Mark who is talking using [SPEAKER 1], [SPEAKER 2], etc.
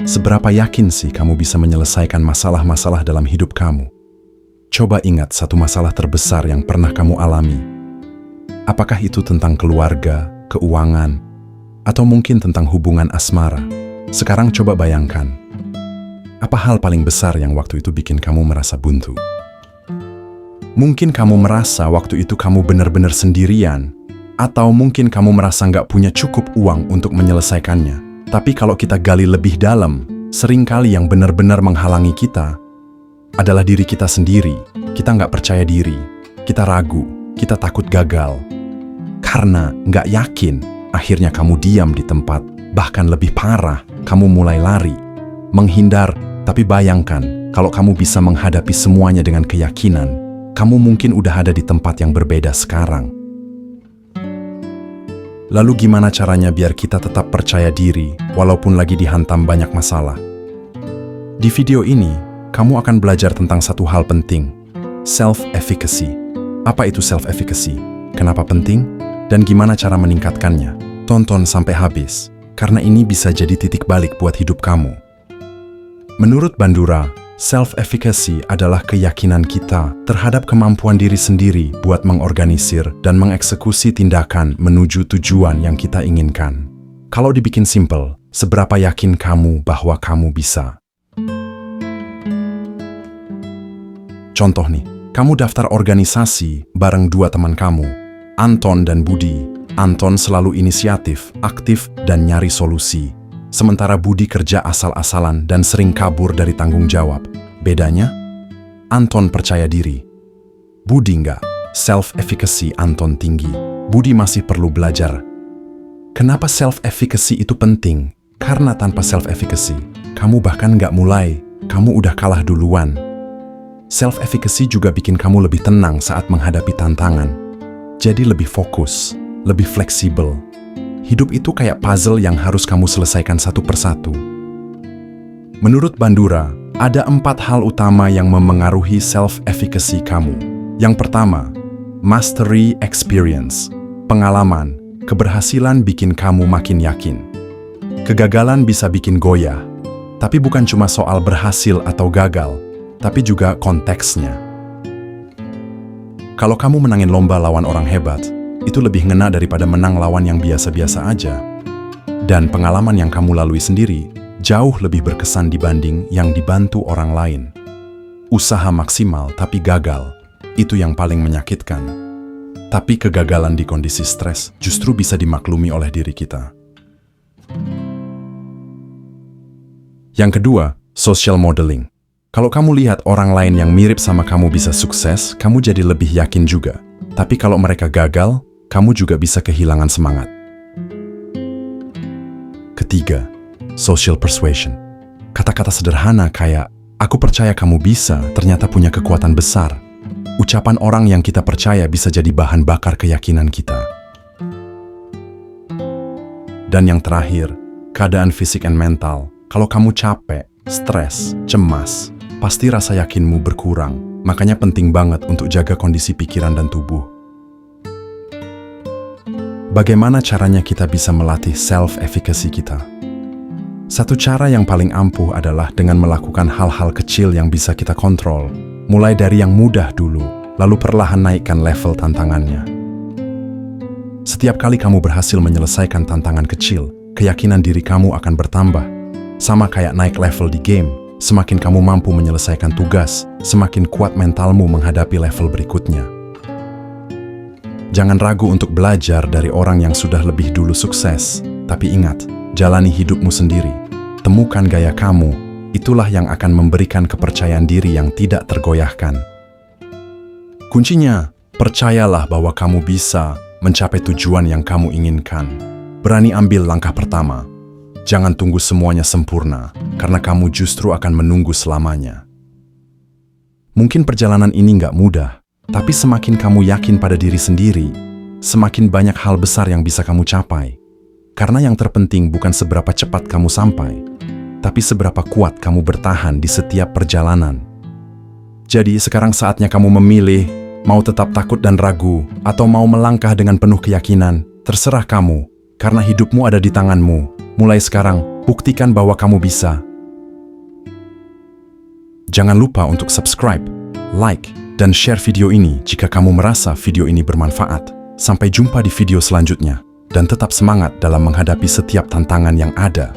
[SPEAKER 1] Seberapa yakin sih kamu bisa menyelesaikan masalah-masalah dalam hidup kamu? Coba ingat satu masalah terbesar yang pernah kamu alami. Apakah itu tentang keluarga, keuangan, atau mungkin tentang hubungan asmara? Sekarang coba bayangkan, apa hal paling besar yang waktu itu bikin kamu merasa buntu? Mungkin kamu merasa waktu itu kamu benar-benar sendirian, atau mungkin kamu merasa nggak punya cukup uang untuk menyelesaikannya. Tapi kalau kita gali lebih dalam, seringkali yang benar-benar menghalangi kita adalah diri kita sendiri. Kita nggak percaya diri, kita ragu, kita takut gagal. Karena nggak yakin, akhirnya kamu diam di tempat. Bahkan lebih parah, kamu mulai lari, menghindar. Tapi bayangkan, kalau kamu bisa menghadapi semuanya dengan keyakinan, kamu mungkin udah ada di tempat yang berbeda sekarang. Lalu gimana caranya biar kita tetap percaya diri walaupun lagi dihantam banyak masalah? Di video ini, kamu akan belajar tentang satu hal penting, self-efficacy. Apa itu self-efficacy? Kenapa penting? Dan gimana cara meningkatkannya? Tonton sampai habis, karena ini bisa jadi titik balik buat hidup kamu. Menurut Bandura, self-efficacy adalah keyakinan kita terhadap kemampuan diri sendiri buat mengorganisir dan mengeksekusi tindakan menuju tujuan yang kita inginkan. Kalau dibikin simpel, seberapa yakin kamu bahwa kamu bisa? Contoh nih, kamu daftar organisasi bareng dua teman kamu, Anton dan Budi. Anton selalu inisiatif, aktif, dan nyari solusi. Sementara Budi kerja asal-asalan dan sering kabur dari tanggung jawab. Bedanya, Anton percaya diri. Budi enggak. Self-efficacy Anton tinggi. Budi masih perlu belajar. Kenapa self-efficacy itu penting? Karena tanpa self-efficacy, kamu bahkan enggak mulai. Kamu udah kalah duluan. Self-efficacy juga bikin kamu lebih tenang saat menghadapi tantangan. Jadi lebih fokus, lebih fleksibel. Hidup itu kayak puzzle yang harus kamu selesaikan satu persatu. Menurut Bandura, ada 4 hal utama yang memengaruhi self-efficacy kamu. Yang pertama, mastery experience. Pengalaman, keberhasilan bikin kamu makin yakin. Kegagalan bisa bikin goyah. Tapi bukan cuma soal berhasil atau gagal, tapi juga konteksnya. Kalau kamu menangin lomba lawan orang hebat, itu lebih ngena daripada menang lawan yang biasa-biasa aja. Dan pengalaman yang kamu lalui sendiri jauh lebih berkesan dibanding yang dibantu orang lain. Usaha maksimal tapi gagal, itu yang paling menyakitkan. Tapi kegagalan di kondisi stres justru bisa dimaklumi oleh diri kita. Yang kedua, social modeling. Kalau kamu lihat orang lain yang mirip sama kamu bisa sukses, kamu jadi lebih yakin juga. Tapi kalau mereka gagal, kamu juga bisa kehilangan semangat. Ketiga, social persuasion. Kata-kata sederhana kayak, aku percaya kamu bisa, ternyata punya kekuatan besar. Ucapan orang yang kita percaya bisa jadi bahan bakar keyakinan kita. Dan yang terakhir, keadaan fisik and mental. Kalau kamu capek, stres, cemas, pasti rasa yakinmu berkurang. Makanya penting banget untuk jaga kondisi pikiran dan tubuh. Bagaimana caranya kita bisa melatih self-efficacy kita? Satu cara yang paling ampuh adalah dengan melakukan hal-hal kecil yang bisa kita kontrol. Mulai dari yang mudah dulu, lalu perlahan naikkan level tantangannya. Setiap kali kamu berhasil menyelesaikan tantangan kecil, keyakinan diri kamu akan bertambah. Sama kayak naik level di game, semakin kamu mampu menyelesaikan tugas, semakin kuat mentalmu menghadapi level berikutnya. Jangan ragu untuk belajar dari orang yang sudah lebih dulu sukses. Tapi ingat, jalani hidupmu sendiri. Temukan gaya kamu, itulah yang akan memberikan kepercayaan diri yang tidak tergoyahkan. Kuncinya, percayalah bahwa kamu bisa mencapai tujuan yang kamu inginkan. Berani ambil langkah pertama. Jangan tunggu semuanya sempurna, karena kamu justru akan menunggu selamanya. Mungkin perjalanan ini nggak mudah, tapi semakin kamu yakin pada diri sendiri, semakin banyak hal besar yang bisa kamu capai. Karena yang terpenting bukan seberapa cepat kamu sampai, tapi seberapa kuat kamu bertahan di setiap perjalanan. Jadi sekarang saatnya kamu memilih, mau tetap takut dan ragu, atau mau melangkah dengan penuh keyakinan. Terserah kamu, karena hidupmu ada di tanganmu. Mulai sekarang, buktikan bahwa kamu bisa. Jangan lupa untuk subscribe, like, dan share video ini jika kamu merasa video ini bermanfaat. Sampai jumpa di video selanjutnya, dan tetap semangat dalam menghadapi setiap tantangan yang ada.